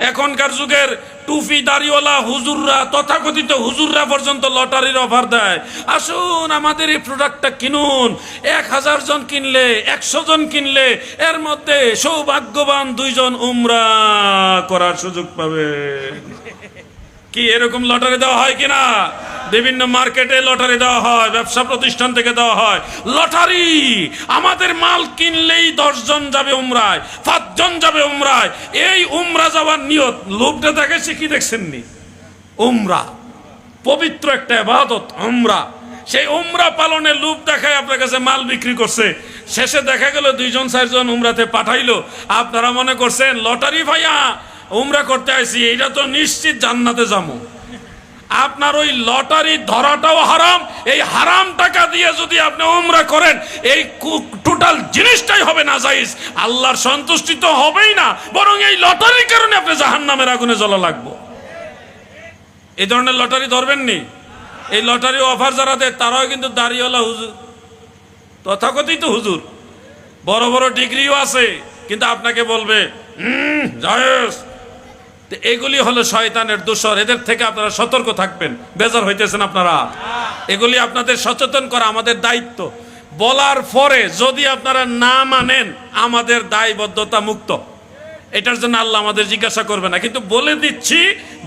এখনকার যুগের টুপি দাড়িওয়ালা হুজুররা, তথাকথিত হুজুররা পর্যন্ত লটারির অফার দেয়, আসুন আমাদের এই প্রোডাক্টটা কিনুন, 1000 জন কিনলে, 100 জন কিনলে এর মধ্যে সৌভাগ্যবান 2 জন উমরা করার সুযোগ পাবে। কি এরকম লটারি দেওয়া হয় কিনা? বিভিন্ন মার্কেটে লটারি দেওয়া হয়, ব্যবসা প্রতিষ্ঠান থেকে দেওয়া হয় লটারি। আমাদের মাল কিনলেই 10 জন যাবে উমরায়, 5 জন যাবে উমরায়। এই উমরা যাওয়ার নিয়ত, লোকটা দেখেছে কি দেখছেননি? উমরা পবিত্র একটা ইবাদত উমরা। সেই উমরা পালনের লোভ দেখায় আপনার কাছে মাল বিক্রি করছে, শেষে দেখা গেল 2 জন 4 জন উমরাতে পাঠাইলো। আপনারা মনে করছেন লটারি ভাইয়া উমরা করতে আইছি, এটা তো নিশ্চিত জান্নাতে যাবো। আপনার ওই লটারি ধরাটাও হারাম। এই হারাম টাকা দিয়ে যদি আপনি উমরা করেন, এই টোটাল জিনিসটাই হবে নাজায়েজ। আল্লাহর সন্তুষ্টি তো হবেই না, বরং এই লটারির কারণে আপনি জাহান্নামের আগুনে জ্বলা লাগবে। এই ধরনের লটারি ধরবেন নি। এই লটারি অফার যারা দেয় তারাও কিন্তু দাড়িওয়ালা হুজুর, তথাকথিত হুজুর, বড় বড় ডিগ্রিও আছে, কিন্তু আপনাকে বলবে জায়েজ। এগুলি হলো শয়তানের দোসর। এদের থেকে আপনারা সতর্ক থাকবেন। বেজার হইতেছেন আপনারা? এগুলি আপনাদের সচেতন করা আমাদের দায়িত্ব। বলার পরে যদি আপনারা না মানেন, আমাদের দায়বদ্ধতা মুক্ত। এটার জন্য আল্লাহ আমাদের জিজ্ঞাসা করবে না, কিন্তু বলে দিচ্ছি,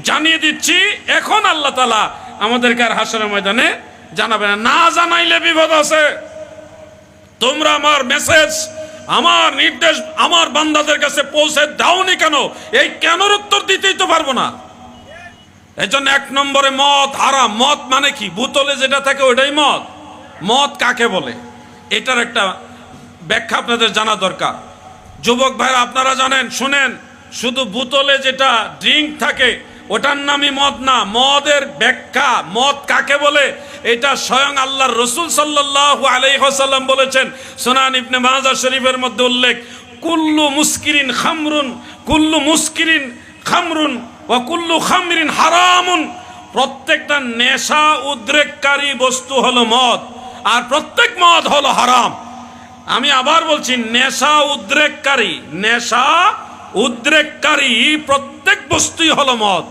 জানিয়ে দিচ্ছি, এখন আল্লাহ তাআলা আমাদেরকে আর হাসরের ময়দানে জানাবে না। না জানাইলে বিপদ আছে। তোমরা আমার মেসেজ, আমার নির্দেশ আমার বান্দাদের কাছে পৌঁছে দাওনি কেন? এই কেনর উত্তর দিতেই তো পারবো না। এই জন্য 1 নম্বরে মদ হারাম। মদ মানে কি? বোতলে যেটা থাকে ওইটাই মদ। মদ কাকে বলে এটার একটা ব্যাখ্যা আপনাদের জানা দরকার। যুবক ভাইরা আপনারা জানেন, শুনেন, শুধু বোতলে যেটা ড্রিঙ্ক থাকে ওটার নামই মদ না। মদের ব্যাখ্যা, মদ কাকে বলে, এটা স্বয়ং আল্লাহর রাসূল সাল্লাল্লাহু আলাইহি ওয়াসাল্লাম বলেছেন। সুনান ইবনে মাজাহ শরীফের মধ্যে উল্লেখ, কুল্লু মুস্কিরিন খামরুন, কুল্লু মুস্কিরিন খামরুন ওয়া কুল্লু খামরিন হারামুন। প্রত্যেকটা নেশা উদ্রেককারী বস্তু হলো মদ, আর প্রত্যেক মদ হলো হারাম। আমি আবার বলছি, নেশা উদ্রেককারী প্রত্যেক বস্তুই হলো মদ।